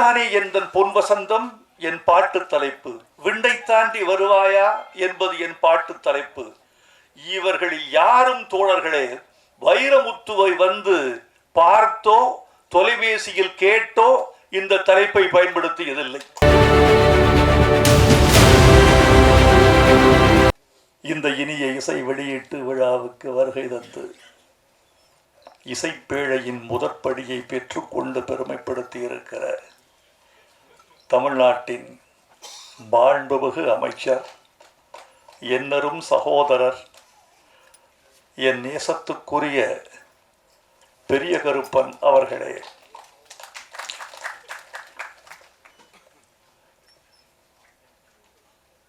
நீதானே எந்தன் பொன் வசந்தம் என் பாட்டு தலைப்பு, விண்ணை தாண்டி வருவாயா என்பது என் பாட்டு தலைப்பு. இவர்களில் யாரும் தோழர்களே வைரமுத்துவை வந்து பார்த்தோ தொலைபேசியில் கேட்டோ இந்த தலைப்பை பயன்படுத்தியதில்லை. இந்த இனிய இசை வெளியீட்டு விழாவுக்கு வருகை தந்து இசைப்பேழையின் முதற்படியை பெற்றுக்கொண்டு பெருமைப்படுத்தி இருக்கிற தமிழ்நாட்டின் மாண்புமிகு அமைச்சர், என்னரும் சகோதரர், என் நேசத்துக்குரிய பெரிய கருப்பன் அவர்களே,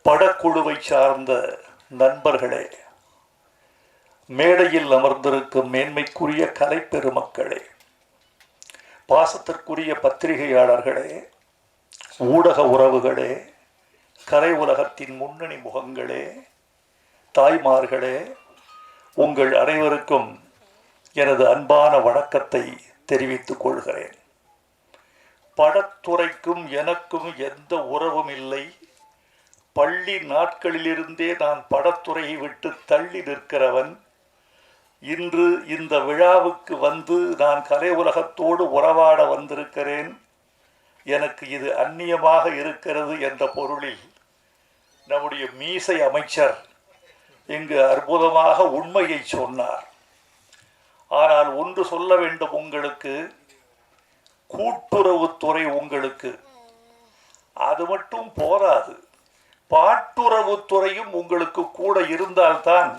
படக்குழுவை சார்ந்த நண்பர்களே, மேடையில் அமர்ந்திருக்கும் மேன்மைக்குரிய கலை பெருமக்களே, பாசத்திற்குரிய பத்திரிகையாளர்களே, ஊடக உறவுகளே, கலை உலகத்தின் முன்னணி முகங்களே, தாய்மார்களே, உங்கள் அனைவருக்கும் எனது அன்பான வணக்கத்தை தெரிவித்துக் கொள்கிறேன். படத்துறைக்கும் எனக்கும் எந்த உறவும் இல்லை. பள்ளி நாட்களிலிருந்தே நான் படத்துறையை விட்டு தள்ளி நிற்கிறவன். இன்று இந்த விழாவுக்கு வந்து நான் கலை உலகத்தோடு உறவாட வந்திருக்கிறேன். எனக்கு இது அந்நியமாக இருக்கிறது என்ற பொருளில் நம்முடைய மீசை அமைச்சர் இங்கு அற்புதமாக உண்மையை சொன்னார். ஆனால் ஒன்று சொல்ல வேண்டும் உங்களுக்கு, கூட்டுறவுத்துறை உங்களுக்கு அது மட்டும் போராது, பாட்டுறவுத்துறையும் உங்களுக்கு கூட இருந்தால்தான்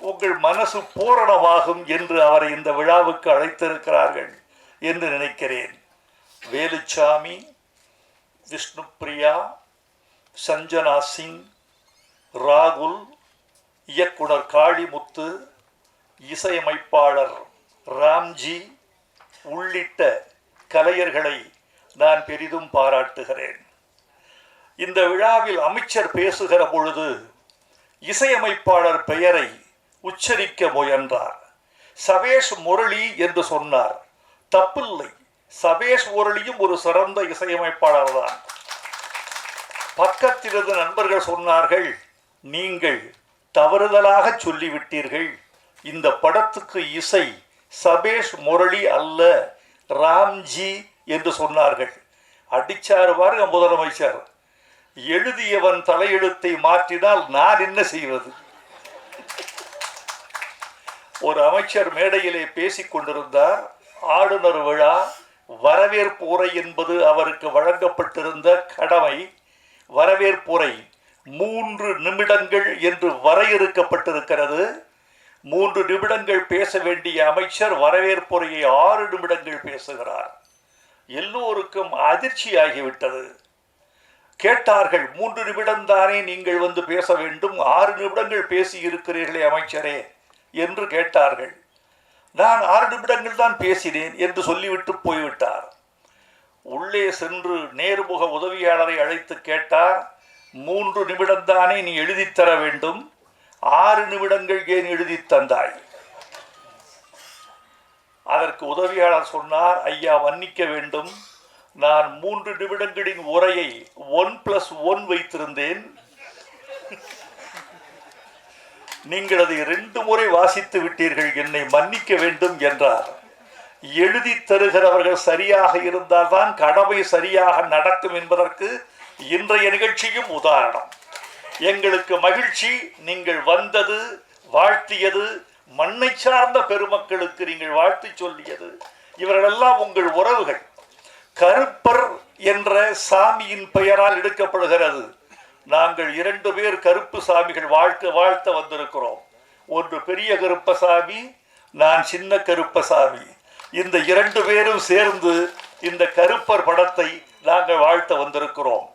உங்கள் மனசு பூரணமாகும் என்று அவரை இந்த விழாவுக்கு அழைத்திருக்கிறார்கள் என்று நினைக்கிறேன். வேலுச்சாமி, விஷ்ணுபிரியா, சஞ்சனா சிங், ராகுல், இயக்குனர் காளிமுத்து, இசையமைப்பாளர் ராம்ஜி உள்ளிட்ட கலைஞர்களை நான் பெரிதும் பாராட்டுகிறேன். இந்த விழாவில் அமைச்சர் பேசுகிற பொழுது இசையமைப்பாளர் பெயரை உச்சரிக்க முயன்றார். சபேஷ் முரளி என்று சொன்னார். தப்பில்லை, சபேஷ் முரளியும் ஒரு சிறந்த இசையமைப்பாளர் தான். பக்கத்திலிருந்து நண்பர்கள் சொன்னார்கள், நீங்கள் தவறுதலாக சொல்லிவிட்டீர்கள், இந்த படத்துக்கு இசை சபேஷ் முரளி அல்ல, ராம்ஜி என்று சொன்னார்கள். அடிச்சாரு பாருங்க முதலமைச்சர். எழுதியவன் தலையெழுத்தை மாற்றினால் நான் என்ன செய்வது? ஒரு அமைச்சர் மேடையிலே பேசிக் கொண்டிருந்தார். ஆளுநர் விழா, வரவேற்புரை என்பது அவருக்கு வழங்கப்பட்டிருந்த கடமை. வரவேற்புரை 3 நிமிடங்கள் என்று வரையறுக்கப்பட்டிருக்கிறது. 3 நிமிடங்கள் பேச வேண்டிய அமைச்சர் வரவேற்புரையை 6 நிமிடங்கள் பேசுகிறார். எல்லோருக்கும் அதிர்ச்சியாகிவிட்டது. கேட்டார்கள், 3 நிமிடம் தானே நீங்கள் வந்து பேச வேண்டும், 6 நிமிடங்கள் பேசி இருக்கிறீர்களே அமைச்சரே என்று கேட்டார்கள். நான் 6 நிமிடங்கள் தான் பேசினேன் என்று சொல்லிவிட்டு போய்விட்டார். உள்ளே சென்று நேர்முக உதவியாளரை அழைத்து கேட்டார், 3 நிமிடம் தானே நீ எழுதித்தர வேண்டும், 6 நிமிடங்கள் ஏன் எழுதி தந்தாய்? அதற்கு உதவியாளர் சொன்னார், ஐயா மன்னிக்க வேண்டும், நான் 3 நிமிடங்களின் உரையை 1+1 வைத்திருந்தேன், நீங்கள் அதை 2 முறை வாசித்து விட்டீர்கள், என்னை மன்னிக்க வேண்டும் என்றார். எழுதி தருகிறவர்கள் சரியாக இருந்தால்தான் கடமை சரியாக நடக்கும் என்பதற்கு இன்றைய நிகழ்ச்சியும் உதாரணம். எங்களுக்கு மகிழ்ச்சி, நீங்கள் வந்தது, வாழ்த்தியது, மண்ணை சார்ந்த பெருமக்களுக்கு நீங்கள் வாழ்த்து சொல்லியது, இவர்களெல்லாம் உங்கள் உறவுகள். கருப்பர் என்ற சாமியின் பெயரால் எடுக்கப்படுகிறது. நாங்கள் 2 பேர் கருப்பு சாமிகள் வாழ்த்த வந்திருக்கிறோம். ஒன்று பெரிய கருப்பசாமி, நான் சின்ன கருப்பசாமி. இந்த 2 பேரும் சேர்ந்து இந்த கருப்பர் படத்தை நாங்கள் வாழ்த்த வந்திருக்கிறோம்.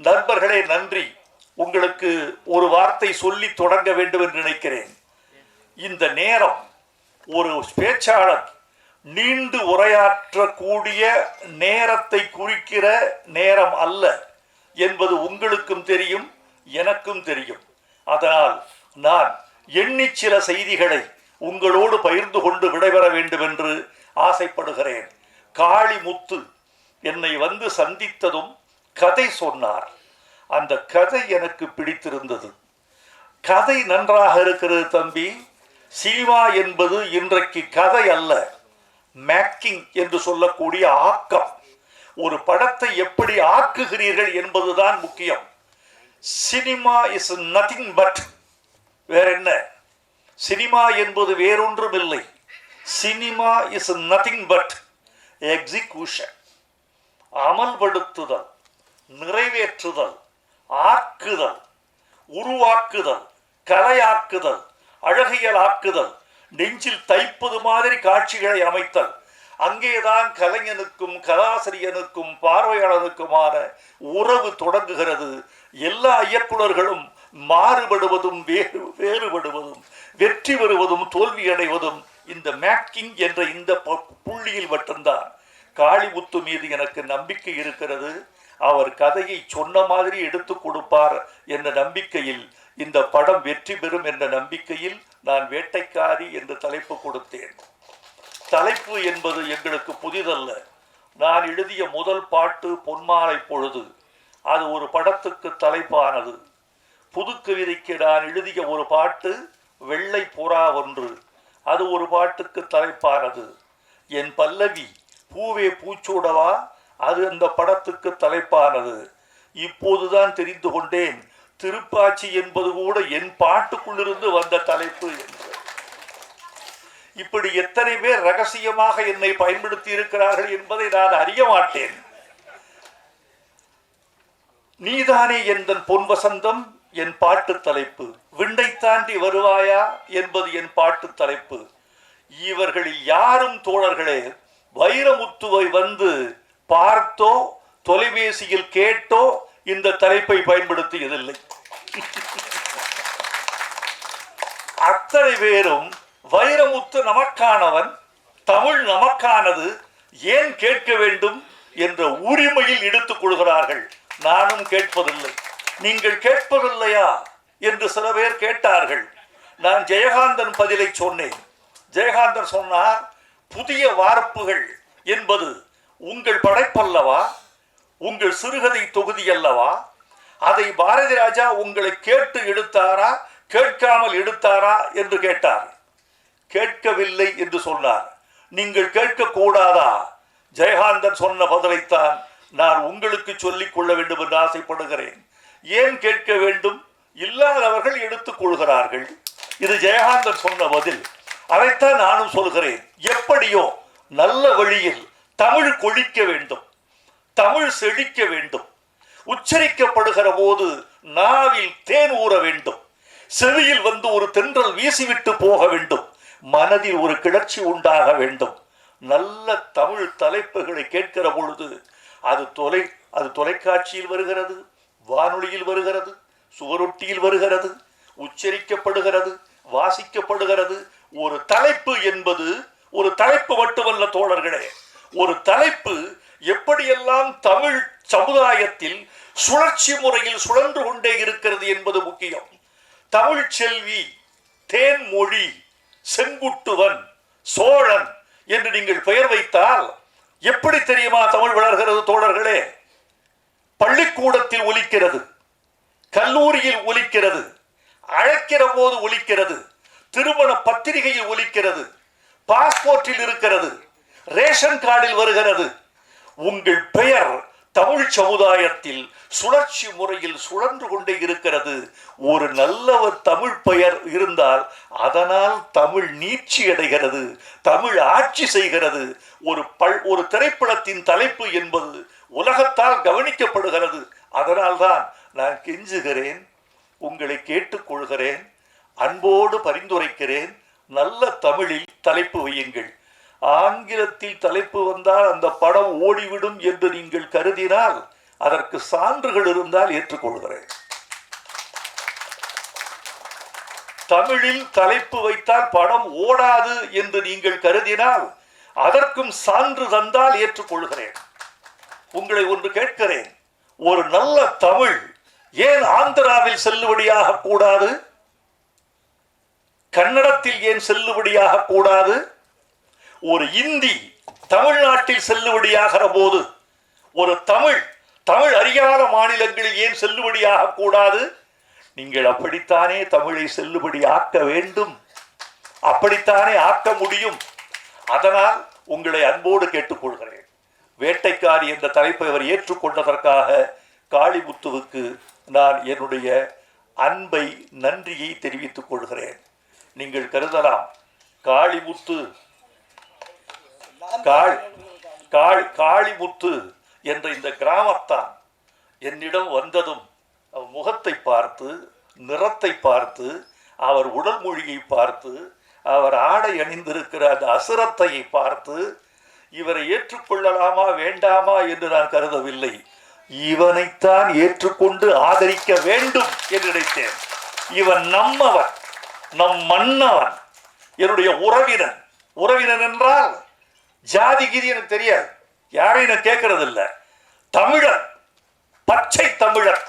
நண்பர்களே நன்றி. உங்களுக்கு ஒரு வார்த்தை சொல்லி தொடங்க வேண்டும் என்று நினைக்கிறேன். இந்த நேரம் ஒரு பேச்சாளர் நீண்டு உரையாற்றக்கூடிய நேரத்தை குறிக்கிற நேரம் அல்ல என்பது உங்களுக்கும் தெரியும், எனக்கும் தெரியும். அதனால் நான் எண்ணி சில செய்திகளை உங்களோடு பகிர்ந்து கொண்டு விடைபெற வேண்டும் என்று ஆசைப்படுகிறேன். காளிமுத்து என்னை வந்து சந்தித்ததும் கதை சொன்னார். அந்த கதை எனக்கு பிடித்திருந்தது. கதை நன்றாக இருக்கிறது தம்பி. சினிமா என்பது இன்றைக்கு கதை அல்ல, மேக்கிங் என்று சொல்லக்கூடிய ஆக்கம். ஒரு படத்தை எப்படி ஆக்குகிறீர்கள் என்பதுதான் முக்கியம். சினிமா இஸ் நத்திங் பட், வேற என்ன? சினிமா என்பது வேறொன்றும் இல்லை. Cinema is nothing but execution, அமல்படுத்துதல், நிறைவேற்றுதல், ஆக்குதல், உருவாக்குதல், கலையாக்குதல், அழகியல் ஆக்குதல், நெஞ்சில் தைப்பது மாதிரி காட்சிகளை அமைத்தல். அங்கேதான் கலைஞனுக்கும் கலாசிரியனுக்கும் பார்வையாளனுக்குமான உறவு தொடங்குகிறது. எல்லா இயக்குநர்களும் மாறுபடுவதும் வேறுபடுவதும் வெற்றி பெறுவதும் தோல்வி அடைவதும் இந்த மேக்கிங் என்ற இந்த புள்ளியில் மட்டும்தான். காளிமுத்து மீது எனக்கு நம்பிக்கை இருக்கிறது. அவர் கதையை சொன்ன மாதிரி எடுத்து கொடுப்பார் என்ற நம்பிக்கையில், இந்த படம் வெற்றி பெறும் என்ற நம்பிக்கையில் நான் வேட்டைக்காரி என்று தலைப்பு கொடுத்தேன். தலைப்பு என்பது எங்களுக்கு புதிதல்ல. நான் எழுதிய முதல் பாட்டு பொன்மாலை பொழுது, அது ஒரு படத்துக்கு தலைப்பானது. புதுக்கவிதைக்கு நான் எழுதிய ஒரு பாட்டு வெள்ளை புறா ஒன்று, அது ஒரு பாட்டுக்கு தலைப்பானது. என் பல்லவி பூவே பூச்சூடவா, அது அந்த படத்துக்கு தலைப்பானது. இப்போதுதான் தெரிந்து கொண்டேன், திருப்பாச்சி என்பது கூட என் பாட்டுக்குள்ளிருந்து வந்த தலைப்பு என்று. இப்படி எத்தனை பேர் ரகசியமாக என்னை பயன்படுத்தி இருக்கிறார்கள் என்பதை நான் அறிய மாட்டேன். நீதானே எந்தன் பொன் வசந்தம் என் பாட்டு தலைப்பு. விண்ணை தாண்டி வருவாயா என்பது என் பாட்டு தலைப்பு. இவர்களில் யாரும் தோழர்களே வைரமுத்துவை வந்து பார்த்தோ தொலைபேசியில் கேட்டோ இந்த தலைப்பை பயன்படுத்தியதில்லை. அத்தனை பேரும் வைரமுத்து நமக்கானவன், தமிழ் நமக்கானது, ஏன் கேட்க வேண்டும் என்ற உரிமையில் எடுத்துக் கொள்கிறார்கள். நானும் கேட்பதில்லை. நீங்கள் கேட்பதில்லையா என்று சில பேர் கேட்டார்கள். நான் ஜெயகாந்தன் பதிலை சொன்னேன். ஜெயகாந்தன் சொன்னார், புதிய வார்ப்புகள் என்பது உங்கள் படைப்பல்லவா, உங்கள் சிறுகதை தொகுதி அல்லவா? அதை பாரதி ராஜா உங்களை கேட்டு எடுத்தாரா கேட்காமல் எடுத்தாரா என்று கேட்டார். கேட்கவில்லை என்று சொன்னார். நீங்கள் கேட்கக்கூடாதா? ஜெயகாந்தன் சொன்ன பதிலைத்தான் நான் உங்களுக்கு சொல்லிக் கொள்ள வேண்டும் என்று ஆசைப்படுகிறேன். ஏன் கேட்க வேண்டும்? இல்லாதவர்கள் எடுத்துக் கொள்கிறார்கள். இது ஜெயகாந்தன் சொன்ன பதில். அதைத்தான் நானும் சொல்கிறேன். எப்படியோ நல்ல வழியில் தமிழ் கொழிக்க வேண்டும், தமிழ் செழிக்க வேண்டும். உச்சரிக்கப்படுகிற போது நாவில் தேன் ஊற வேண்டும், செவியில் வந்து ஒரு தென்றல் வீசிவிட்டு போக வேண்டும், மனதில் ஒரு கிளர்ச்சி உண்டாக வேண்டும். நல்ல தமிழ் தலைப்புகளை கேட்கிற பொழுது அது தொலைக்காட்சியில் வருகிறது, வானொலியில் வருகிறது, சுவரொட்டியில் வருகிறது, உச்சரிக்கப்படுகிறது, வாசிக்கப்படுகிறது. ஒரு தலைப்பு என்பது ஒரு தலைப்பு மட்டுமல்ல தோழர்களே. ஒரு தலைப்பு எப்படியெல்லாம் தமிழ் சமுதாயத்தில் சுழற்சி முறையில் சுழன்று கொண்டே இருக்கிறது என்பது முக்கியம். தமிழ் செல்வி, தேன்மொழி, செங்குட்டுவன், சோழன் என்று நீங்கள் பெயர் வைத்தால் எப்படி தெரியுமா தமிழ் வளர்கிறது தோழர்களே? பள்ளிக்கூடத்தில் ஒலிக்கிறது, கல்லூரியில் ஒலிக்கிறது, அழைக்கிற போது ஒலிக்கிறது, திருமண பத்திரிகையில் ஒலிக்கிறது, பாஸ்போர்ட்டில் இருக்கிறது, ரேஷன் கார்டில் வருகிறது. உங்கள் பெயர் தமிழ் சமுதாயத்தில் சுழற்சி முறையில் சுழன்று கொண்டே இருக்கிறது. ஒரு நல்லவர் தமிழ் பெயர் இருந்தால் அதனால் தமிழ் நீட்சி அடைகிறது, தமிழ் ஆட்சி செய்கிறது. ஒரு திரைப்படத்தின் தலைப்பு என்பது உலகத்தால் கவனிக்கப்படுகிறது. அதனால்தான் நான் கெஞ்சுகிறேன், உங்களை கேட்டுக்கொள்கிறேன், அன்போடு பரிந்துரைக்கிறேன். நல்ல தமிழில் தலைப்பு வையுங்கள். ஆங்கிலத்தில் தலைப்பு வந்தால் அந்த படம் ஓடிவிடும் என்று நீங்கள் கருதினால் அதற்கு சான்றுகள் இருந்தால் ஏற்றுக்கொள்கிறேன். தமிழில் தலைப்பு வைத்தால் படம் ஓடாது என்று நீங்கள் கருதினால் அதற்கும் சான்று தந்தால் ஏற்றுக்கொள்கிறேன். உங்களை ஒன்று கேட்கிறேன், ஒரு நல்ல தமிழ் ஏன் ஆந்திராவில் செல்லுபடியாக கூடாது? கன்னடத்தில் ஏன் செல்லுபடியாக கூடாது? ஒரு இந்தி தமிழ்நாட்டில் செல்லுபடியாகிற போது ஒரு தமிழ் அறியாத மாநிலங்களில் ஏன் செல்லுபடியாக கூடாது? நீங்கள் அப்படித்தானே தமிழை செல்லுபடி ஆக்க வேண்டும், அப்படித்தானே ஆக்க முடியும். அதனால் உங்களை அன்போடு கேட்டுக்கொள்கிறேன். வேட்டைக்காரி என்ற தலைப்பை அவர் ஏற்றுக்கொண்டதற்காக காளிமுத்துவுக்கு நான் என்னுடைய அன்பை, நன்றியை தெரிவித்துக் கொள்கிறேன். நீங்கள் கருதலாம், காளிமுத்து காளிமுத்து என்ற இந்த கிராமத்தான் என்னிடம் வந்ததும் முகத்தை பார்த்து, நிறத்தை பார்த்து, அவர் உடல் மொழியை பார்த்து, அவர் ஆடை அணிந்திருக்கிற அந்த அசுரத்தையை பார்த்து இவரை ஏற்றுக்கொள்ளலாமா வேண்டாமா என்று நான் கருதவில்லை. இவனைத்தான் ஏற்றுக்கொண்டு ஆதரிக்க வேண்டும் என்று நினைத்தேன். இவன் நம்மவன், நம் மன்னவன், என்னுடைய உறவினன் என்றால் ஜாதி கீதி எனக்கு தெரியாது, யாரையும் நான் கேட்கறது இல்லை. தமிழர், பச்சை தமிழர்,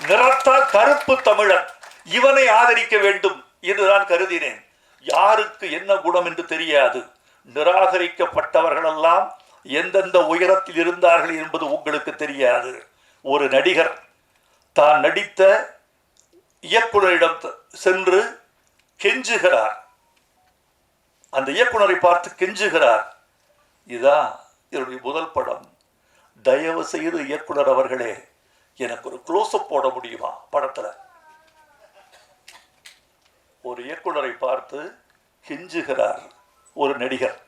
நிறத்தால் கருப்பு தமிழர், இவனை ஆதரிக்க வேண்டும் என்று நான் கருதினேன். யாருக்கு என்ன குணம் என்று தெரியாது. நிராகரிக்கப்பட்டவர்களெல்லாம் எந்தெந்த உயரத்தில் இருந்தார்கள் என்பது உங்களுக்கு தெரியாது. ஒரு நடிகர் தான் நடித்த இயக்குனரிடம் சென்று கெஞ்சுகிறார். அந்த இயக்குனரை பார்த்து கெஞ்சுகிறார், இதான் என்னுடைய முதல் படம், தயவு செய்து இயக்குனர் அவர்களே எனக்கு ஒரு க்ளோஸ்அப் போட முடியுமா படத்துல? ஒரு இயக்குனரை பார்த்து கெஞ்சுகிறார் ஒரு நடிகர்,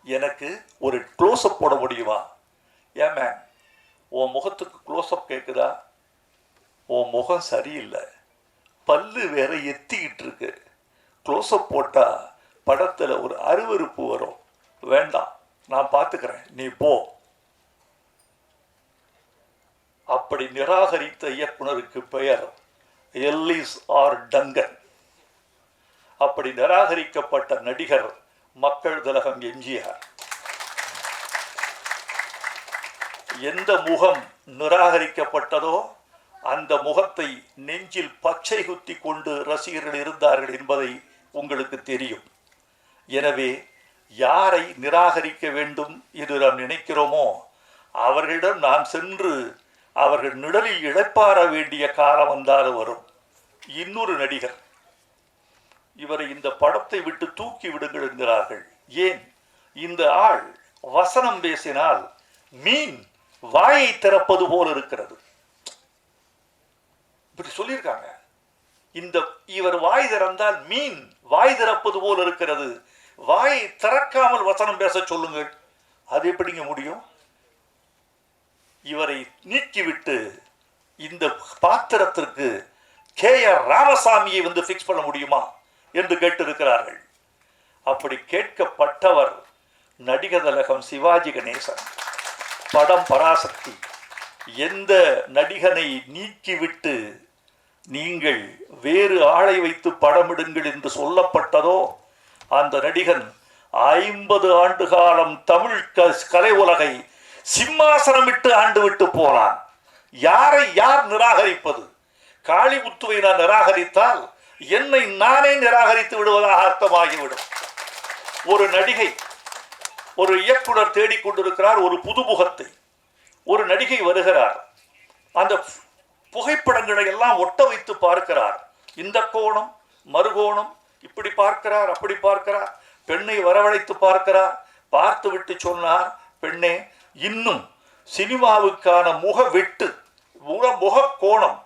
எனக்கு ஒரு க்ளோஸ்அப் போட முடியுமா? ஏன் மேம், உன் முகத்துக்கு க்ளோஸ்அப் கேட்குதா? உன் முகம் சரியில்லை, பல்லு வேற எத்திக்கிட்டு இருக்கு, க்ளோஸ்அப் போட்டா படத்துல ஒரு அருவருப்பு வரும், வேண்டாம், நான் பார்த்துக்கிறேன், நீ போ. அப்படி நிராகரித்த இயக்குனருக்கு பெயர் எல்லிஸ் ஆர் டங்கன். அப்படி நிராகரிக்கப்பட்ட நடிகர் மக்கள் திலகம் எம்ஜிஆர். எந்த முகம் நிராகரிக்கப்பட்டதோ அந்த முகத்தை நெஞ்சில் பச்சை குத்தி கொண்டு ரசிகர்கள் இருந்தார்கள் என்பதை உங்களுக்கு தெரியும். எனவே யாரை நிராகரிக்க வேண்டும் என்று நாம் நினைக்கிறோமோ அவர்களிடம் நாம் சென்று அவர்கள் நிழலில் இழைப்பார வேண்டிய காலம் வந்தாலும் வரும். இன்னொரு நடிகர், இவரை இந்த படத்தை விட்டு தூக்கி விடுங்கள் என்கிறார்கள். ஏன்? இந்த ஆள் வசனம் பேசினால் மீன் வாயை திறப்பது போல இருக்கிறது, இப்படி சொல்லியிருக்காங்க. இவர் வாய் திறந்தால் மீன் வாய் திறப்பது போல இருக்கிறது, வாயை திறக்காமல் வசனம் பேச சொல்லுங்கள், அது எப்படிங்க முடியும்? இவரை நீக்கிவிட்டு இந்த பாத்திரத்திற்கு KR ராமசாமியை வந்து பிக்ஸ் பண்ண முடியுமா என்று கேட்டிருக்கிறார்கள். அப்படி கேட்கப்பட்டவர் நடிகர் திலகம் சிவாஜி கணேசன். படம் பராசக்தி. எந்த நடிகனை நீக்கிவிட்டு நீங்கள் வேறு ஆளை வைத்து படமிடுங்கள் என்று சொல்லப்பட்டதோ அந்த நடிகன் 50 ஆண்டு காலம் தமிழ் கலை உலகை சிம்மாசனமிட்டு ஆண்டு விட்டு போனான். யாரை யார் நிராகரிப்பது? காளிமுத்துவை நான் நிராகரித்தால் என்னை நானே நிராகரித்து விடுவதாக அர்த்தமாகிவிடும். ஒரு நடிகை, ஒரு இயக்குனர் தேடிக்கொண்டிருக்கிறார் ஒரு புதுமுகத்தை. ஒரு நடிகை வருகிறார், அந்த புகைப்படங்களை எல்லாம் ஒட்ட வைத்து பார்க்கிறார். இந்த கோணம் மறுகோணம், இப்படி பார்க்கிறார், அப்படி பார்க்கிறார். பெண்ணை வரவழைத்து பார்க்கிறார். பார்த்து விட்டு சொன்னார், பெண்ணே, இன்னும் சினிமாவுக்கான முக வெட்டு, முக கோணம்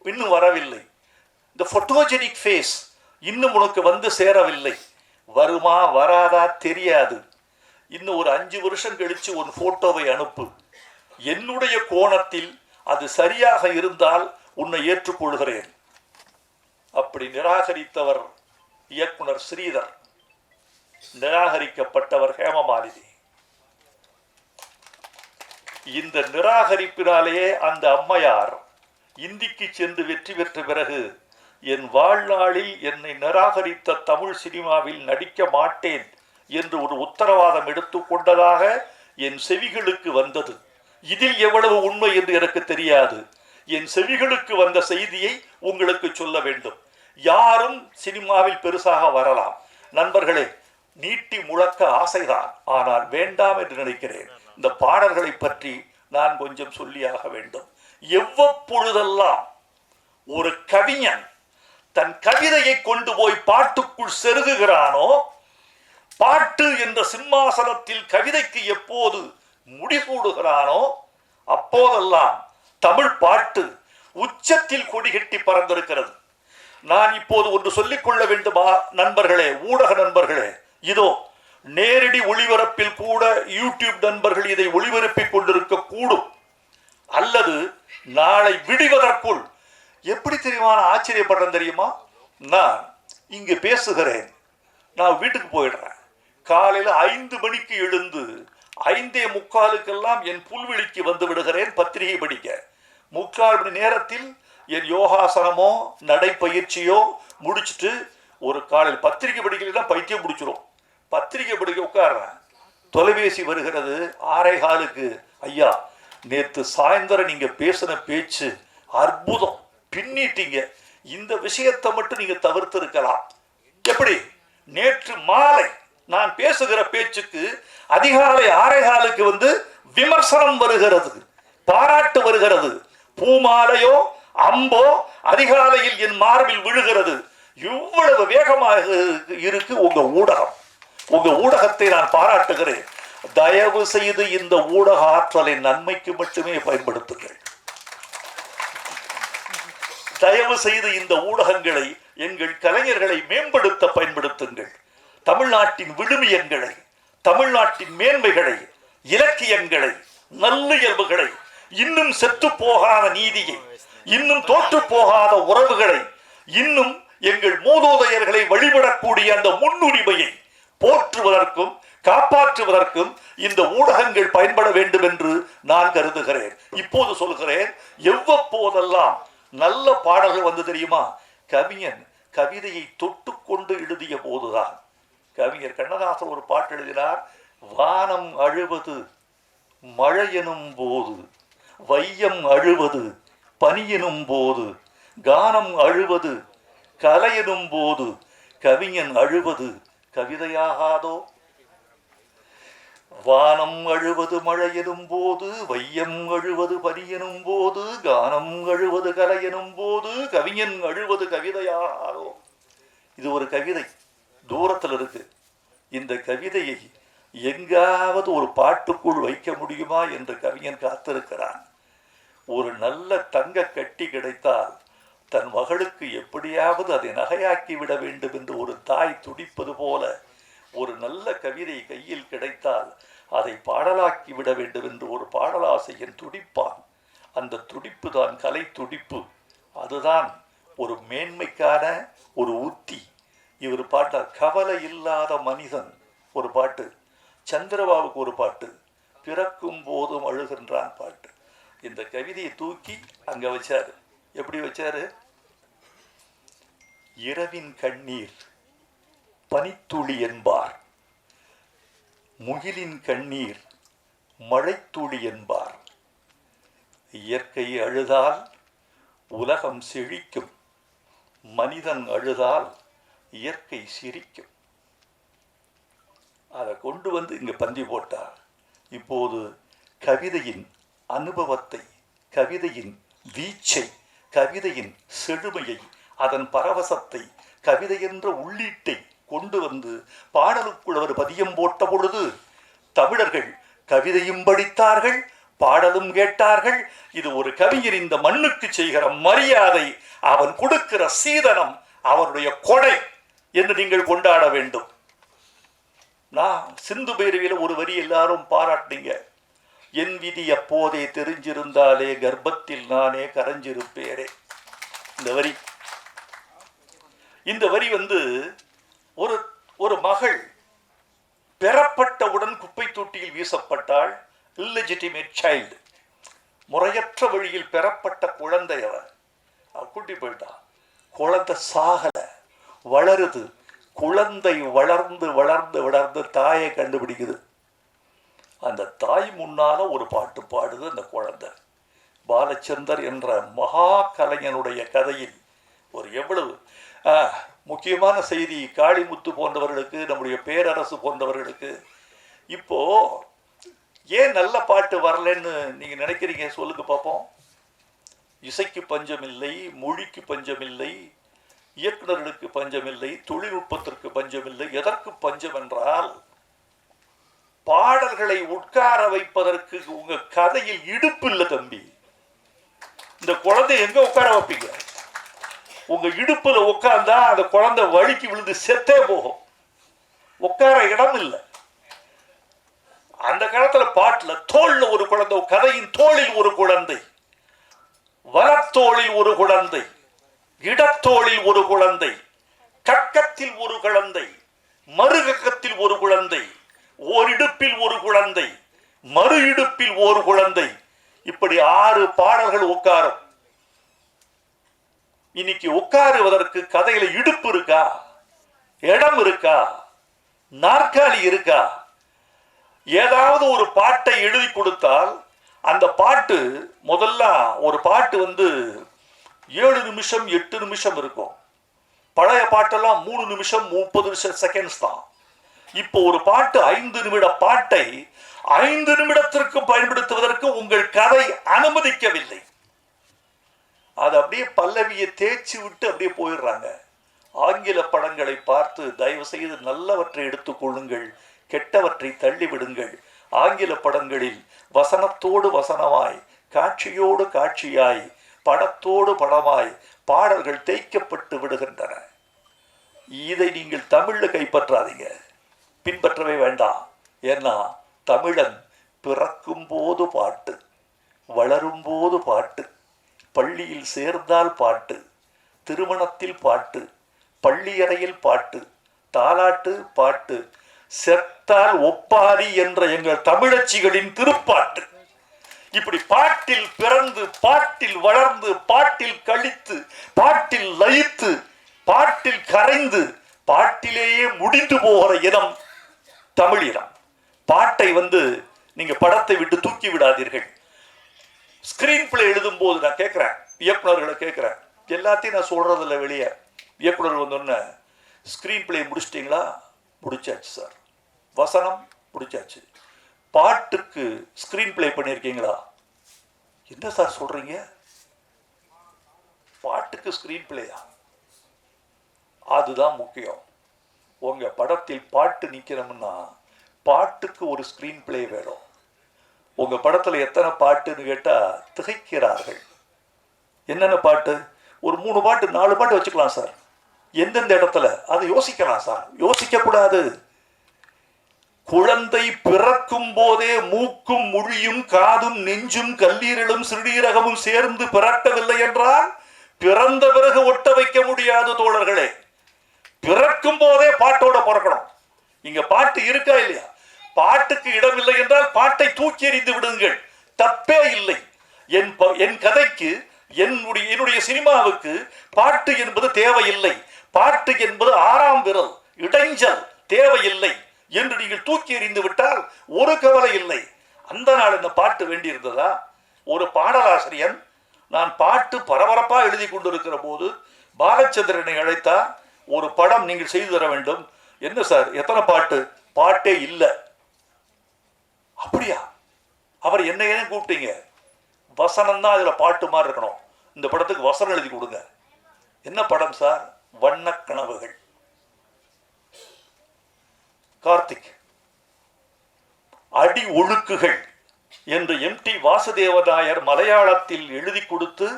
இன்னும் வரவில்லை. இந்த போட்டோஜெனிக் ஃபேஸ் இன்னும் உனக்கு வந்து சேரவில்லை. வருமா வராதா தெரியாது. இன்னும் ஒரு 5 வருஷம் கழிச்சு ஒரு போட்டோவை அனுப்பு. என்னுடைய கோணத்தில் அது சரியாக இருந்தால் உன்னை ஏற்றுக்கொள்கிறேன். அப்படி நிராகரித்தவர் இயக்குனர் ஸ்ரீதர், நிராகரிக்கப்பட்டவர் ஹேமமாலினி. இந்த நிராகரிப்பினாலேயே அந்த அம்மையார் இந்திக்கு சென்று வெற்றி பெற்ற பிறகு, என் வாழ்நாளில் என்னை நிராகரித்த தமிழ் சினிமாவில் நடிக்க மாட்டேன் என்று ஒரு உத்தரவாதம் எடுத்துக்கொண்டதாக என் செவிகளுக்கு வந்தது. இதில் எவ்வளவு உண்மை என்று எனக்கு தெரியாது. என் செவிகளுக்கு வந்த செய்தியை உங்களுக்கு சொல்ல வேண்டும். யாரும் சினிமாவில் பெருசாக வரலாம் நண்பர்களே, நீட்டி முழக்க ஆசைதான், ஆனால் வேண்டாம் என்று நினைக்கிறேன். இந்த பாடல்களை பற்றி நான் கொஞ்சம் சொல்லியாக வேண்டும். எவ்வப்பொழுதெல்லாம் ஒரு கவிஞன் தன் கவிதையை கொண்டு போய் பாட்டுக்குள் செருகுகிறானோ, பாட்டு என்ற சிம்மாசனத்தில் கவிதைக்கு எப்போது முடிசூடுகிறானோ அப்போதெல்லாம் தமிழ் பாட்டு உச்சத்தில் கொடிகட்டி பறந்திருக்கிறது. நான் இப்போது ஒன்று சொல்லிக்கொள்ள வேண்டுமா நண்பர்களே, ஊடக நண்பர்களே, இதோ நேரடி ஒளிபரப்பில் கூட யூடியூப் நண்பர்கள் இதை ஒளிபரப்பிக் கொண்டிருக்க கூடும். அல்லது நாளை விடுவதற்குள் எப்படி தெரியுமா ஆச்சரியப்படுறேன் தெரியுமா? நான் இங்கு பேசுகிறேன், நான் வீட்டுக்கு போயிடுறேன். காலையில் 5 மணிக்கு எழுந்து 5:45 என் புல்வெளிக்கு வந்து விடுகிறேன் பத்திரிகை படிக்க. 3/4 மணி நேரத்தில் என் யோகாசனமோ நடைப்பயிற்சியோ முடிச்சுட்டு ஒரு காலையில் பத்திரிகை படிக்கல பைத்தியம் பிடிச்சிரும். பத்திரிகை படிக்க உட்கார்றேன். தொலைபேசி வருகிறது 6:15. ஐயா, நேற்று சாயந்தரம் நீங்க பேசின பேச்சு அற்புதம், பின்னிட்டீங்க, இந்த விஷயத்தை மட்டும் நீங்க தவிர்த்து இருக்கலாம். எப்படி? நேற்று மாலை நான் பேசுகிற பேச்சுக்கு அதிகாலை 6:15 வந்து விமர்சனம் வருகிறது, பாராட்டு வருகிறது. பூமாலையோ அம்போ அதிகாலையில் என் மார்பில் விழுகிறது. இவ்வளவு வேகமாக இருக்கு உங்க ஊடகம். உங்க ஊடகத்தை நான் பாராட்டுகிறேன். தயவு செய்து இந்த ஊடக ஆற்றலை நன்மைக்கு மட்டுமே பயன்படுத்துங்கள். தயவு செய்து இந்த ஊடகங்களை எங்கள் கலைஞர்களை மேம்படுத்த பயன்படுத்துங்கள். தமிழ்நாட்டின் விழுமியங்களை, தமிழ்நாட்டின் மேன்மைகளை, இலக்கியங்களை, நல்லியல்புகளை, இன்னும் செத்து போகாத நீதியை, இன்னும் தோற்று போகாத உறவுகளை, இன்னும் எங்கள் மூதோதையர்களை வழிபடக்கூடிய அந்த முன்னுரிமையை போற்றுவதற்கும் காப்பாற்றுவதற்கும் இந்த ஊடகங்கள் பயன்பட வேண்டும் என்று நான் கருதுகிறேன். இப்போது சொல்கிறேன், எவ்வப்போதெல்லாம் நல்ல பாடல்கள் வந்து தெரியுமா? கவிஞன் கவிதையை தொட்டுக்கொண்டு எழுதிய போதுதான். கவிஞர் கண்ணதாசன் ஒரு பாட்டு எழுதினார். வானம் அழுவது மழை எனும் போது, வையம் அழுவது பனி எனும் போது, கானம் அழுவது கலை எனும் போது, கவிஞன் அழுவது கவிதையாகாதோ? வானம் அழுவது மழை எனும் போது, வையம் அழுவது பனி எனும் போது, கானம் அழுவது கலை எனும் போது, கவிஞன் அழுவது கவிதையாகாதோ? இது ஒரு கவிதை தூரத்தில் இருக்கு. இந்த கவிதையை எங்காவது ஒரு பாட்டுக்குள் வைக்க முடியுமா என்று கவிஞன் காத்திருக்கிறான். ஒரு நல்ல தங்க கட்டி கிடைத்தால் தன் மகளுக்கு எப்படியாவது அதை நகையாக்கி விட வேண்டும் என்று ஒரு தாய் துடிப்பது போல, ஒரு நல்ல கவிதை கையில் கிடைத்தால் அதை பாடலாக்கி விட வேண்டும் என்று ஒரு பாடலாசிரியன் துடிப்பான். அந்த துடிப்பு தான் கலை துடிப்பு. அதுதான் ஒரு மேன்மைக்கான ஒரு உத்தி. இவர் பாட்டார். கவலை இல்லாத மனிதன் ஒரு பாட்டு, சந்திரபாபுக்கு ஒரு பாட்டு, பிறக்கும் போதும் அழுகின்றான் பாட்டு. இந்த கவிதையை தூக்கி அங்க வச்சாரு. எப்படி வச்சாரு? இரவின் கண்ணீர் பனித்துளி என்பார், முகிலின் கண்ணீர் மழைத்துளி என்பார். இயற்கை அழுதால் உலகம் செழிக்கும், மனிதன் அழுதால் இயற்கை சிரிக்கும். அதை கொண்டு வந்து இங்க பந்தி போட்டார். இப்போது கவிதையின் அனுபவத்தை, கவிதையின் வீச்சை, கவிதையின் செழுமையை, அதன் பரவசத்தை, கவிதை என்ற உள்ளீட்டை கொண்டு வந்து பாடலுக்குள் அவர் பதியம் போட்ட பொழுது தமிழர்கள் கவிதையும் படித்தார்கள், பாடலும் கேட்டார்கள். இது ஒரு கவிஞர் இந்த மண்ணுக்கு செய்கிற மரியாதை, அவன் கொடுக்கிற சீதனம், அவனுடைய கொடை என்று நீங்கள் கொண்டாட வேண்டும். நான் சிந்து பைரவியில் ஒரு வரி எல்லாரும் பாராட்டினீங்க. என் விதி அப்போதே தெரிஞ்சிருந்தாலே கர்ப்பத்தில் நானே கரைஞ்சிருப்பேரே. இந்த வரி வந்து ஒரு மகள் பெறப்பட்டவுடன் குப்பை தொட்டியில் வீசப்பட்டாள். இல்லெஜிட்டிமேட் சைல்டு, முறையற்ற வழியில் பெறப்பட்ட குழந்தை. அவன் கூட்டி போயிட்டான். குழந்தை சாகல, வளருது. குழந்தை வளர்ந்து வளர்ந்து வளர்ந்து தாயை கண்டுபிடிக்குது. அந்த தாய் முன்னால ஒரு பாட்டு பாடுது அந்த குழந்தை. பாலச்சந்தர் என்ற மகா கலைஞனுடைய கதையில் ஒரு எவ்வளவு முக்கியமான செய்தி. காளிமுத்து போன்றவர்களுக்கு, நம்முடைய பேரரசு போன்றவர்களுக்கு இப்போ ஏன் நல்ல பாட்டு வரலன்னு நீங்க நினைக்கிறீங்க? சொல்லுங்க பார்ப்போம். இசைக்கு பஞ்சமில்லை, மொழிக்கு பஞ்சமில்லை, இயக்குநர்களுக்கு பஞ்சமில்லை, தொழில்நுட்பத்திற்கு பஞ்சமில்லை. எதற்கு பஞ்சம் என்றால், பாடல்களை உட்கார வைப்பதற்கு உங்க கதையில் இடுப்பு இல்லை தம்பி. இந்த குழந்தை எங்க உட்கார வைப்பீங்க? உங்க இடுப்புல உட்கார்ந்தா அந்த குழந்தை வலிக்கு விழுந்து செத்தே போகும். உட்கார இடம் இல்லை. அந்த காலத்துல பாட்டுல தோல்ல ஒரு குழந்தை, கதையின் தோளில் ஒரு குழந்தை, வலத்தோளில் ஒரு குழந்தை, இடத்தோளில் ஒரு குழந்தை, கக்கத்தில் ஒரு குழந்தை, மறுகக்கத்தில் ஒரு குழந்தை, ஓரிடுப்பில் ஒரு குழந்தை, மறு இடுப்பில் ஒரு குழந்தை, இப்படி 6 பாடல்கள் உட்காரும். இன்னைக்கு உட்காருவதற்கு கதையில இடுப்பு இருக்கா? இடம் இருக்கா? நாற்காலி இருக்கா? ஏதாவது ஒரு பாட்டை எழுதி கொடுத்தால் அந்த பாட்டு முதல்ல ஒரு பாட்டு 7 நிமிஷம் 8 நிமிஷம் இருக்கும். பழைய பாட்டெல்லாம் 3 நிமிஷம் 30 செகண்ட்ஸ் தான். இப்போ ஒரு பாட்டு 5 நிமிட பாட்டை 5 நிமிடத்திற்கு பயன்படுத்துவதற்கு உங்கள் கதை அனுமதிக்கவில்லை. அது அப்படியே பல்லவியை தேய்ச்சி விட்டு அப்படியே போயிடுறாங்க. ஆங்கில படங்களை பார்த்து தயவு செய்து நல்லவற்றை எடுத்துக்கொள்ளுங்கள், கெட்டவற்றை தள்ளிவிடுங்கள். ஆங்கில படங்களில் வசனத்தோடு வசனமாய், காட்சியோடு காட்சியாய், படத்தோடு படமாய் பாடல்கள் தேய்க்கப்பட்டு விடுகின்றன. இதை நீங்கள் தமிழ்ல கைப்பற்றாதீங்க, பின்பற்றவே வேண்டாம். ஏன்னா தமிழன் பிறக்கும் போது பாட்டு, வளரும் போது பாட்டு, பள்ளியில் சேர்ந்தால் பாட்டு, திருமணத்தில் பாட்டு, பள்ளியறையில் பாட்டு, தாலாட்டு பாட்டு, செத்தால் ஒப்பாரி என்ற எங்கள் தமிழச்சிகளின் திருப்பாட்டு. இப்படி பாட்டில் பிறந்து, பாட்டில் வளர்ந்து, பாட்டில் கழித்து, பாட்டில் லயித்து, பாட்டில் கரைந்து, பாட்டிலேயே முடிந்து போகிற இனம் தமிழ் இனம். பாட்டை நீங்க படத்தை விட்டு தூக்கி விடாதீர்கள். ஸ்கிரீன் பிளே எழுதும் போது நான் கேட்கிறேன், இயக்குநர்களை கேட்கிறேன், எல்லாத்தையும் நான் சொல்றதில்ல வெளியே. இயக்குனர் வந்தோடனே ஸ்கிரீன் பிளே முடிச்சிட்டிங்களா? முடிச்சாச்சு சார். வசனம் முடிச்சாச்சு. பாட்டுக்கு ஸ்கிரீன் பிளே பண்ணியிருக்கீங்களா? என்ன சார் சொல்றீங்க? பாட்டுக்கு ஸ்கிரீன் பிளேயா? அதுதான் முக்கியம். உங்க படத்தில் பாட்டு நிக்கணும்னா பாட்டுக்கு ஒரு ஸ்கிரீன் பிளே வேணும். உங்க படத்துல எத்தனை பாட்டுன்னு கேட்டா திகைக்கிறார்கள். என்னென்ன பாட்டு? ஒரு 3 பாட்டு 4 பாட்டு வச்சுக்கலாம் சார். எந்தெந்த இடத்துல அதை யோசிக்கலாம் சார். யோசிக்க கூடாது. குழந்தை பிறக்கும் போதே மூக்கும் மொழியும் காதும் நெஞ்சும் கல்லீரலும் சிறுநீரகமும் சேர்ந்து பிறக்கவில்லை என்றால் பிறந்த பிறகு ஒட்ட வைக்க முடியாது தோழர்களே. பிறக்கும் போதே பாட்டோட பிறக்கணும். இங்க பாட்டு இருக்கா இல்லையா? பாட்டுக்கு இடம் இல்லை என்றால் பாட்டை தூக்கி எறிந்து விடுங்கள், தப்பே இல்லை. என் கதைக்கு, என்னுடைய சினிமாவுக்கு பாட்டு என்பது தேவையில்லை. பாட்டு என்பது 6ஆம் விரல், இடைஞ்சல் தேவையில்லை என்று நீங்கள் தூக்கி எறிந்து விட்டால் ஒரு கவலை இல்லை. அந்த நாள் இந்த பாட்டு வேண்டி இருந்ததா? ஒரு பாடலாசிரியன், நான் பாட்டு பரபரப்பா எழுதி கொண்டிருக்கிற போது பாலச்சந்திரனை அழைத்தா, ஒரு படம் நீங்கள் செய்து தர வேண்டும். என்ன சார், எத்தனை பாட்டு? பாட்டே இல்லை. அப்படியா? அவர் என்ன ஏன் கூப்பிட்டீங்க? வசனம் தான் இதுல பாட்டு மாதிரி இருக்கணும், இந்த படத்துக்கு வசனம் எழுதி கொடுங்க. என்ன படம் சார்? வண்ண கனவுகள். கார்த்திக். அடி ஒழுக்குகள் என்று MT வாசுதேவநாயர் மலையாளத்தில் எழுதி கொடுத்து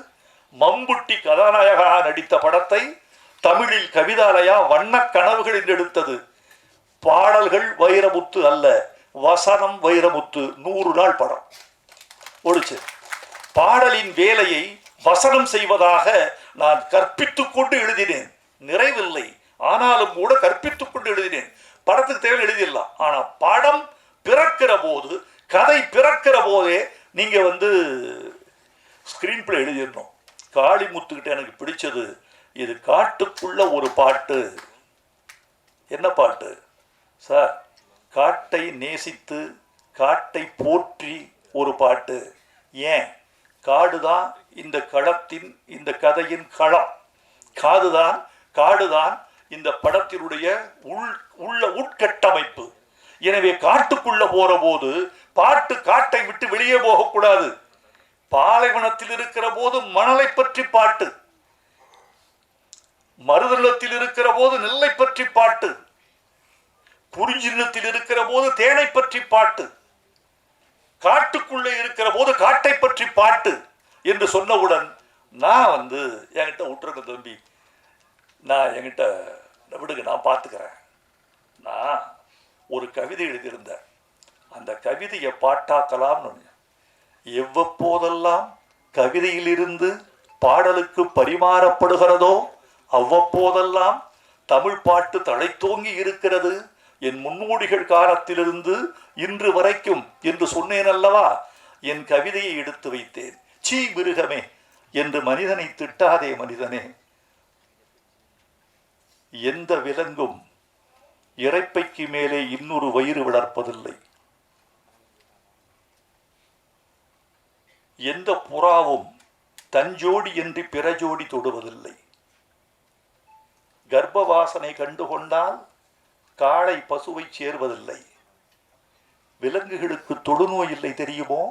மம்புட்டி கதாநாயகா நடித்த படத்தை தமிழில் கவிதாலயா வண்ண கனவுகள் என்று எடுத்தது. பாடல்கள் வைரமுத்து அல்ல, வசனம் வைரமுத்து. 100 நாள் படம் ஒழிச்சு. பாடலின் வேலையை வசனம் செய்வதாக நான் கற்பித்துக் கொண்டு எழுதினேன். நிறைவில்லை, ஆனாலும் கூட கற்பித்துக் கொண்டு எழுதினேன். படத்துக்கு தேவை எழுதிடலாம். ஆனா படம் பிறக்கிற போது, கதை பிறக்கிற போதே நீங்க ஸ்கிரீன் பிளே எழுதிடணும். காளிமுத்துக்கிட்ட எனக்கு பிடிச்சது, இது காட்டுக்குள்ள ஒரு பாட்டு. என்ன பாட்டு சார்? காட்டை நேசித்து, காட்டை போற்றி ஒரு பாட்டு. ஏன்? காடுதான் இந்த களத்தின், இந்த கதையின் களம். காடுதான் இந்த படத்தினுடைய உட்கட்டமைப்பு. எனவே காட்டுக்குள்ள போற போது பாட்டு காட்டை விட்டு வெளியே போகக்கூடாது. பாலைவனத்தில் இருக்கிற போது மணலை பற்றி பாட்டு, மருதளத்தில் இருக்கிற போது நெல்லை பற்றி பாட்டு, குறிஞ்சினத்தில் இருக்கிற போது தேனை பற்றி பாட்டு, காட்டுக்குள்ளே இருக்கிற போது காட்டை பற்றி பாட்டு என்று சொன்னவுடன் நான் என்கிட்ட விட்டுருங்க தம்பி, நான் என்கிட்ட விடுங்க, நான் பார்த்துக்கிறேன். நான் ஒரு கவிதை எழுதியிருந்தேன். அந்த கவிதையை பாட்டாக்கலாம்னு எவ்வப்போதெல்லாம் கவிதையிலிருந்து பாடலுக்கு பரிமாறப்படுகிறதோ அவ்வப்போதெல்லாம் தமிழ் பாட்டு தழைத்தோங்கி இருக்கிறது என் முன்னோடிகள் காலத்திலிருந்து இன்று வரைக்கும் என்று சொன்னேன் அல்லவா. என் கவிதையை எடுத்து வைத்தேன். சீ மிருகமே என்று மனிதனை திட்டாதே மனிதனே. எந்த விலங்கும் இறைப்பைக்கு மேலே இன்னொரு வயிறு வளர்ப்பதில்லை. எந்த புறாவும் தஞ்சோடி என்று பிற ஜோடி தொடுவதில்லை. கர்ப்பவாசனை கண்டுகொண்டால் காளை பசுவை சேர்வதில்லை. விலங்குகளுக்கு தொடுநோய் இல்லை தெரியுமோ?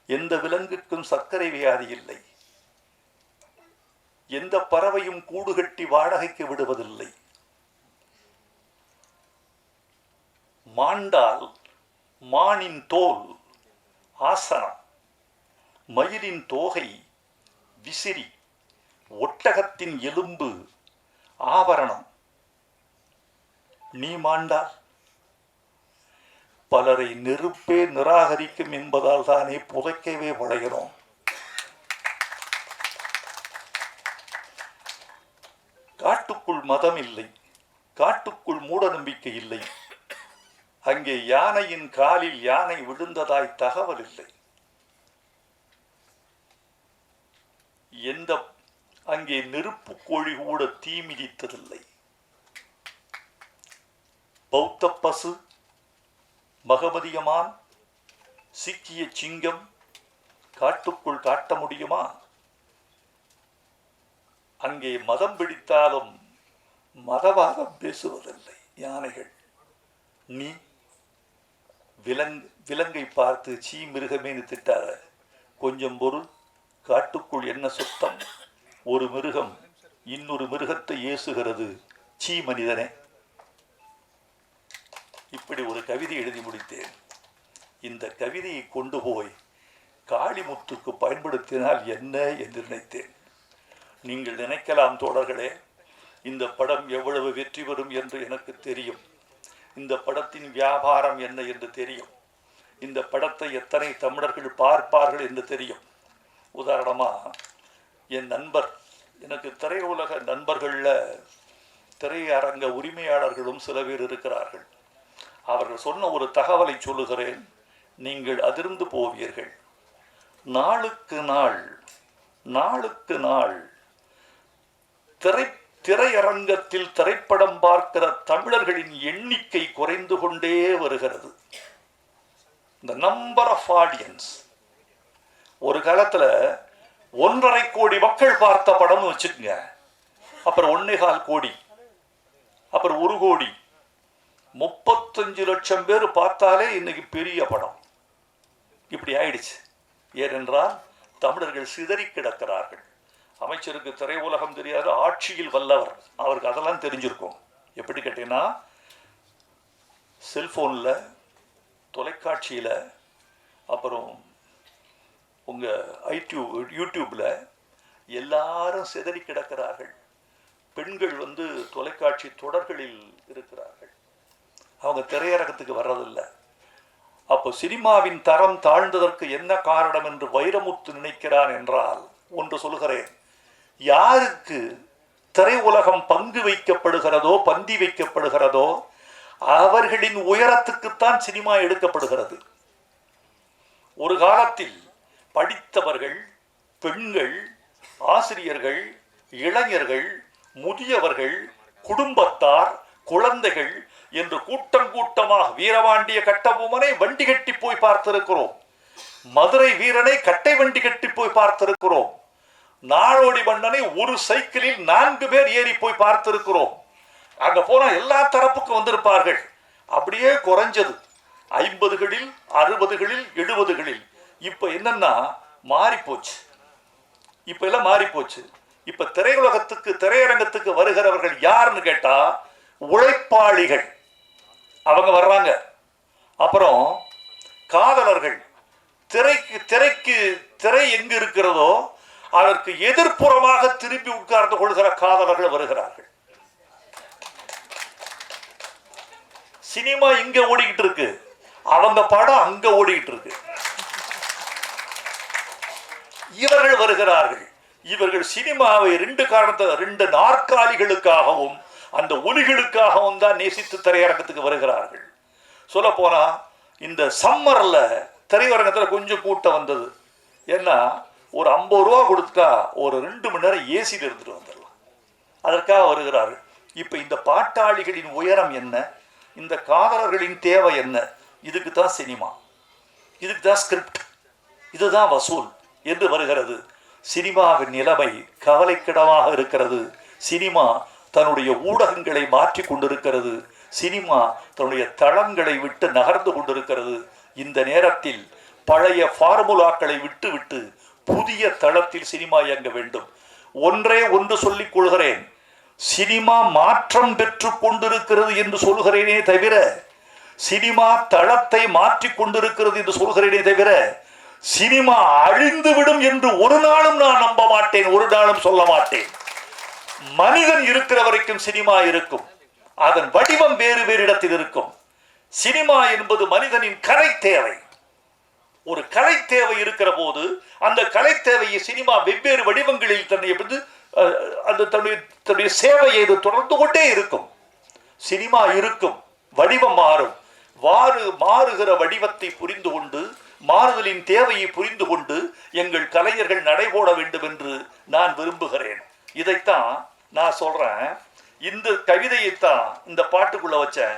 எந்த விலங்குக்கும் சர்க்கரை வியாதி இல்லை. எந்த பறவையும் கூடு கட்டி வாடகைக்கு விடுவதில்லை. மாண்டால் மானின் தோல் ஆசனம், மயிலின் தோகை விசிறி, ஒட்டகத்தின் எலும்பு ஆபரணம். நீ மாண்டால் பலரை நெருப்பே நிராகரிக்கும் என்பதால் தானே புதைக்கவே பழகிறோம். காட்டுக்குள் மதம் இல்லை, காட்டுக்குள் மூட நம்பிக்கை இல்லை. அங்கே யானையின் காலில் யானை விழுந்ததாய் தகவல் இல்லை. அங்கே நெருப்பு கோழி கூட தீ மிதித்ததில்லை. பௌத்த பசு, மகமதியமான், சீக்கிய சிங்கம் காட்டுக்குள் காட்ட முடியுமா? அங்கே மதம் பிடித்தாலும் மதவாதம் பேசுவதில்லை யானைகள். நீ விலங்கை பார்த்து சீ மிருகமேனு திட்டாத. கொஞ்சம் பொருள், காட்டுக்குள் என்ன சுத்தம். ஒரு மிருகம் இன்னொரு மிருகத்தை ஏசுகிறது. சீ மனிதனே. இப்படி ஒரு கவிதை எழுதி முடித்தேன். இந்த கவிதையை கொண்டு போய் காளிமுத்துக்கு பயன்படுத்தினால் என்ன என்று நினைத்தேன். நீங்கள் நினைக்கலாம் தோழர்களே, இந்த படம் எவ்வளவு வெற்றி பெறும் என்று எனக்கு தெரியும். இந்த படத்தின் வியாபாரம் என்ன என்று தெரியும். இந்த படத்தை எத்தனை தமிழர்கள் பார்ப்பார்கள் என்று தெரியும். உதாரணமாக என் நண்பர், எனக்கு திரையுலக நண்பர்களில் திரையரங்க உரிமையாளர்களும் சில பேர் இருக்கிறார்கள். அவர்கள் சொன்ன ஒரு தகவலை சொல்லுகிறேன், நீங்கள் அதிர்ந்து போவீர்கள். நாளுக்கு நாள் திரையரங்கத்தில் திரைப்படம் பார்க்கிற தமிழர்களின் எண்ணிக்கை குறைந்து கொண்டே வருகிறது. இந்த நம்பர் ஆஃப் ஆடியன்ஸ். ஒரு காலத்துல 1.5 கோடி மக்கள் பார்த்த படம் வச்சுக்கோங்க, அப்புறம் 1.25 கோடி, அப்புறம் 1 கோடி, 35 லட்சம் பேர் பார்த்தாலே இன்னைக்கு பெரிய படம். இப்படி ஆயிடுச்சு. ஏனென்றால் தமிழர்கள் சிதறி கிடக்கிறார்கள். அமைச்சருக்கு திரையுலகம் தெரியாது, ஆட்சியில் வல்லவர், அவருக்கு அதெல்லாம் தெரிஞ்சிருக்கும். எப்படி கேட்டீங்கன்னா, செல்போனில், தொலைக்காட்சியில், அப்புறம் உங்கள் யூடியூப்பில் எல்லாரும் சிதறி கிடக்கிறார்கள். பெண்கள் தொலைக்காட்சி தொடர்களில் இருக்கிறார்கள். அவங்க திரையரங்கத்துக்கு வர்றதில்லை. அப்போ சினிமாவின் தரம் தாழ்ந்ததற்கு என்ன காரணம் என்று வைரமுத்து நினைக்கிறான் என்றால், ஒன்று சொல்கிறேன், யாருக்கு திரையுலகம் பங்கு வைக்கப்படுகிறதோ, பந்தி வைக்கப்படுகிறதோ, அவர்களின் உயரத்துக்குத்தான் சினிமா எடுக்கப்படுகிறது. ஒரு காலத்தில் படித்தவர்கள், பெண்கள், ஆசிரியர்கள், இளைஞர்கள், முதியவர்கள், குடும்பத்தார், குழந்தைகள் என்று கூட்டம் கூட்டமாக வீரபாண்டிய கட்டபொம்மனை வண்டி கட்டி போய் பார்த்திருக்கிறோம். மதுரை வீரனை கட்டை வண்டி கட்டி போய் பார்த்திருக்கிறோம். நாடோடி மன்னனை ஒரு சைக்கிளில் 4 பேர் ஏறி போய் பார்த்திருக்கிறோம். அங்க போன எல்லா தரப்புக்கும் வந்திருப்பார்கள். அப்படியே குறைஞ்சது 50களில் 60களில் 70களில். இப்ப என்னன்னா மாறி போச்சு. இப்ப எல்லாம் மாறி போச்சு. இப்ப திரையரங்கத்துக்கு வருகிறவர்கள் யாருன்னு கேட்டா உழைப்பாளிகள், அவங்க வர்றாங்க. அப்புறம் காதலர்கள், திரை எங்கு இருக்கிறதோ அதற்கு எதிர்ப்புறமாக திரும்பி உட்கார்ந்து கொள்கிற காதலர்கள் வருகிறார்கள். சினிமா இங்க ஓடிக்கிட்டு இருக்கு, அவங்க படம் அங்க ஓடிக்கிட்டு இருக்கு. இவர்கள் வருகிறார்கள். இவர்கள் சினிமாவை 2 நாற்காலிகளுக்காகவும் அந்த ஒலிகளுக்காகவும் தான் நேசித்து திரையரங்கத்துக்கு வருகிறார்கள். சொல்ல போனா இந்த சம்மர்ல திரையரங்கத்தில் கொஞ்சம் கூட்டம் வந்தது. ஏன்னா ஒரு 50 ரூபா கொடுத்தா ஒரு 2 மணி நேரம் ஏசியில் இருந்துட்டு வந்துடலாம், அதற்காக வருகிறார்கள். இப்ப இந்த பாட்டாளிகளின் உயரம் என்ன, இந்த காதலர்களின் தேவை என்ன? இதுக்கு தான் சினிமா, இதுக்கு தான் ஸ்கிரிப்ட், இதுதான் வசூல் என்று வருகிறது. சினிமாவின் நிலைமை கவலைக்கிடமாக இருக்கிறது. சினிமா தன்னுடைய ஊடகங்களை மாற்றி கொண்டிருக்கிறது. சினிமா தன்னுடைய தளங்களை விட்டு நகர்ந்து கொண்டிருக்கிறது. இந்த நேரத்தில் பழைய ஃபார்முலாக்களை விட்டு புதிய தளத்தில் சினிமா இயங்க வேண்டும். ஒன்று சொல்லிக் கொள்கிறேன், சினிமா மாற்றம் பெற்று கொண்டிருக்கிறது என்று சொல்கிறேனே தவிர, சினிமா தளத்தை மாற்றிக் கொண்டிருக்கிறது என்று சொல்கிறேனே தவிர, சினிமா அழிந்துவிடும் என்று ஒரு நாளும் நான் நம்ப மாட்டேன், ஒரு நாளும் சொல்ல மாட்டேன். மனிதன் இருக்கிற வரைக்கும் சினிமா இருக்கும், அதன் வடிவம் வேறு இடத்தில் இருக்கும். சினிமா என்பது மனிதனின் கலை தேவை. ஒரு கலை தேவை இருக்கிற போது அந்த கலை தேவையை சினிமா வெவ்வேறு வடிவங்களில் தன்னுடைய சேவையை தொடர்ந்து கொண்டே இருக்கும். சினிமா இருக்கும், வடிவம் மாறும். மாறுகிற வடிவத்தை புரிந்து கொண்டு, மாறுதலின் தேவையை புரிந்து கொண்டு எங்கள் கலைஞர்கள் நடைபோட வேண்டும் என்று நான் விரும்புகிறேன். இதைத்தான் நான் சொல்றேன். இந்த கவிதையைத்தான் இந்த பாட்டுக்குள்ள வச்சேன்.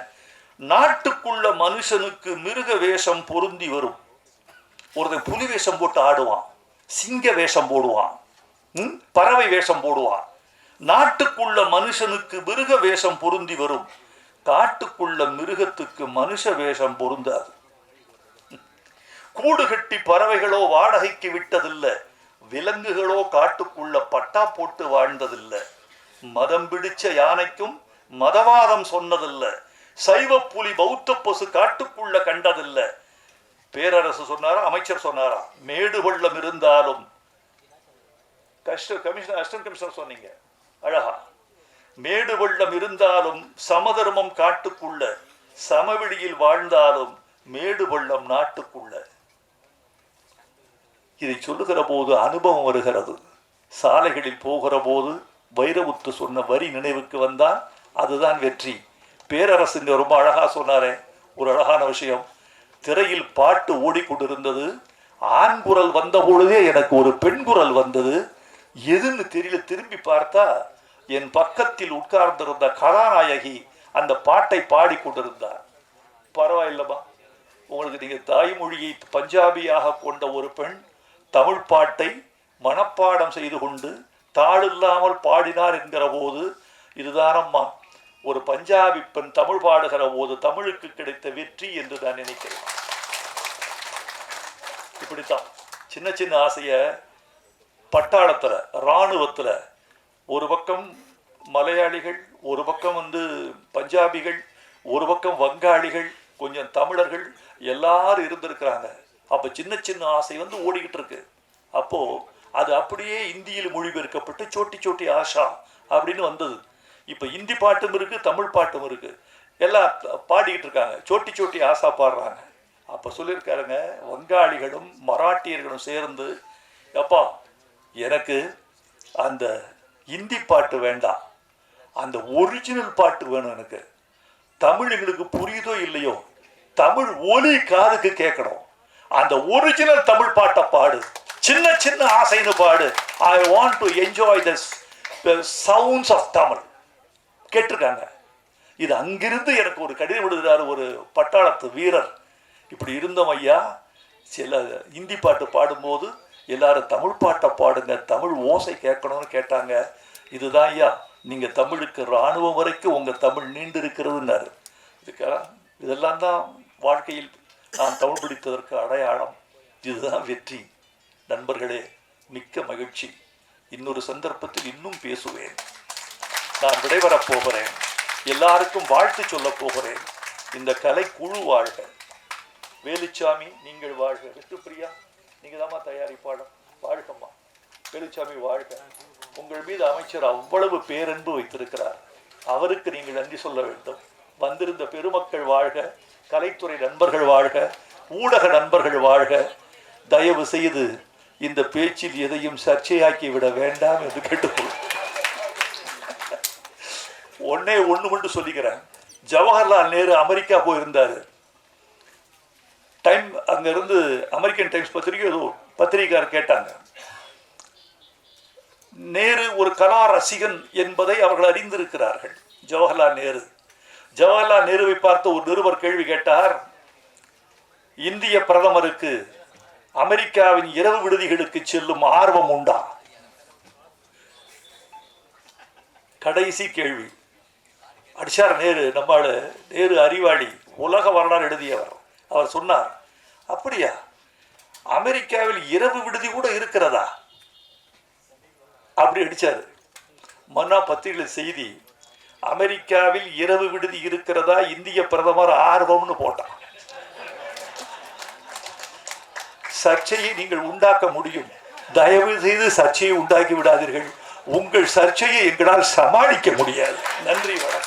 நாட்டுக்குள்ள மனுஷனுக்கு மிருக வேஷம் பொருந்தி வரும். ஒருத்தன் புலி வேஷம் போட்டு ஆடுவான், சிங்க வேஷம் போடுவான், பறவை வேஷம் போடுவான். நாட்டுக்குள்ள மனுஷனுக்கு மிருக வேஷம் பொருந்தி வரும், காட்டுக்குள்ள மிருகத்துக்கு மனுஷ வேஷம் பொருந்தாது. கூடு கட்டி பறவைகளோ வாடகைக்கு விட்டதில்லை, விலங்குகளோ காட்டுக்குள்ள பட்டா போட்டு வாழ்ந்ததில்லை. மதம் பிடிச்ச யானைக்கும் மதவாதம் சொன்னதில்லை, சைவ புலி பௌத்த பசு காட்டுக்குள்ள கண்டதில்லை. பேரரசு சொன்னாரா, அமைச்சர் சொன்னாரா, மேடு பள்ளம் இருந்தாலும் அசிஸ்டன்ட் கமிஷனர் சொன்னீங்க அழகா, மேடு பள்ளம் இருந்தாலும் சமதர்மம் காட்டுக்குள்ள, சமவெளியில் வாழ்ந்தாலும் மேடு பள்ளம் நாட்டுக்குள்ள. இதை சொல்லுகிற போது அனுபவம் வருகிறது. சாலைகளில் போகிற போது வைரமுத்து சொன்ன வரி நினைவுக்கு வந்தால் அதுதான் வெற்றி. பேரரசுங்க ரொம்ப அழகா சொன்னாரே, ஒரு அழகான விஷயம். திரையில் பாட்டு ஓடிக்கொண்டிருந்தது, ஆண் குரல் வந்த பொழுதே எனக்கு ஒரு பெண் குரல் வந்தது. எதுன்னு தெரியல, திரும்பி பார்த்தா என் பக்கத்தில் உட்கார்ந்திருந்த கதாநாயகி அந்த பாட்டை பாடிக்கொண்டிருந்தார். பரவாயில்லமா, உங்களுக்கு நீங்க தாய்மொழியை பஞ்சாபியாக கொண்ட ஒரு பெண் தமிழ் பாட்டை மனப்பாடம் செய்து கொண்டு தாளில்லாமல் பாடினார் என்கிற போது இதுதானம்மா ஒரு பஞ்சாபி பெண் தமிழ் பாடுகிற போது தமிழுக்கு கிடைத்த வெற்றி என்று நான் நினைக்கிறேன். இப்படித்தான் சின்ன சின்ன ஆசைய பட்டாளத்துல, இராணுவத்துல, ஒரு பக்கம் மலையாளிகள், ஒரு பக்கம் பஞ்சாபிகள், ஒரு பக்கம் வங்காளிகள், கொஞ்சம் தமிழர்கள் எல்லாரும் இருந்திருக்கிறாங்க. அப்ப சின்ன சின்ன ஆசை ஓடிக்கிட்டு இருக்கு. அப்போ அது அப்படியே இந்தியில் மொழிபெயர்க்கப்பட்டு சோட்டி சோட்டி ஆஷா அப்படின்னு வந்தது. இப்ப இந்தி பாட்டும் இருக்கு, தமிழ் பாட்டும் இருக்கு, எல்லாம் பாடிக்கிட்டு இருக்காங்க, சோட்டி சோட்டி ஆசா பாடுறாங்க. அப்ப சொல்லியிருக்காருங்க, வங்காளிகளும் மராட்டியர்களும் சேர்ந்து, அப்பா எனக்கு அந்த இந்தி பாட்டு வேண்டாம், அந்த ஒரிஜினல் பாட்டு வேணும், எனக்கு தமிழ் எங்களுக்கு புரியுதோ இல்லையோ தமிழ் ஒலி காதுக்கு கேட்கணும், அந்த ஒரிஜினல் தமிழ் பாட்டை பாடு, சின்ன சின்ன ஆசைன்னு பாடு, I want to enjoy the sounds of Tamil கேட்டிருக்காங்க. இது அங்கிருந்து எனக்கு ஒரு கடிதம் எழுதுகிறார் ஒரு பட்டாளத்து வீரர். இப்படி இருந்தோம் ஐயா, சில இந்தி பாட்டு பாடும்போது எல்லாரும் தமிழ் பாட்டை பாடுங்க, தமிழ் ஓசை கேட்கணும்னு கேட்டாங்க. இதுதான் ஐயா, நீங்க தமிழுக்கு இராணுவம் வரைக்கும் உங்க தமிழ் நீண்டு இருக்கிறதுன்னாரு. இதெல்லாம் தான் வாழ்க்கையில் நான் தமிழ் பிடித்ததற்கு அடையாளம். இதுதான் வெற்றி. நண்பர்களே, மிக்க மகிழ்ச்சி. இன்னொரு சந்தர்ப்பத்தில் இன்னும் பேசுவேன். நான் விடைபெறப் போகிறேன். எல்லாருக்கும் வாழ்த்து சொல்ல போகிறேன். இந்த கலை குழு வாழ்க. வேலுச்சாமி நீங்கள் வாழ்க. விஷ்ணுபிரியா நீங்க தாம்மா தயாரிப்பாளர், வாழ்கம்மா. வேலுச்சாமி வாழ்க. உங்கள் மீது அமைச்சர் அவ்வளவு பேரன்பு வைத்திருக்கிறார். அவருக்கு நீங்கள் நன்றி சொல்ல வேண்டும். வந்திருந்த பெருமக்கள் வாழ்க, கலைத்துறை நண்பர்கள் வாழ்க, ஊடக நண்பர்கள் வாழ்க. தயவு செய்து இந்த பேச்சில் எதையும் சர்ச்சையாக்கி விட வேண்டாம் என்று கேட்டுக்கொள். ஒன்று மட்டும் சொல்லிக்கிறேன். ஜவஹர்லால் நேரு அமெரிக்கா போயிருந்தாரு. டைம் அங்க இருந்து அமெரிக்கன் டைம்ஸ் பத்திரிகையாளர் கேட்டாங்க, நேரு ஒரு கலா ரசிகன் என்பதை அவர்கள் அறிந்திருக்கிறார்கள். ஜவஹர்லால் நேருவை பார்த்து ஒரு நிருபர் கேள்வி கேட்டார், இந்திய பிரதமருக்கு அமெரிக்காவின் இரவு விடுதிகளுக்கு செல்லும் ஆர்வம் உண்டா? கடைசி கேள்வி. அடிச்சார் நேரு. நம்மால் நேரு அறிவாளி, உலக வரலாறு எழுதியவர். அவர் சொன்னார், அப்படியா, அமெரிக்காவில் இரவு விடுதி கூட இருக்கிறதா? அப்படி அடிச்சாரு. மன்னா பத்திரிகையில் செய்தி, அமெரிக்காவில் இரவு விடுதி இருக்கிறதா, இந்திய பிரதமர் ஆர்வம்னு போட்டான். சர்ச்சையை நீங்கள் உண்டாக்க முடியும். தயவு செய்து சர்ச்சையை உண்டாக்கி விடாதீர்கள். உங்கள் சர்ச்சையை எங்களால் சமாளிக்க முடியாது. நன்றி, வணக்கம்.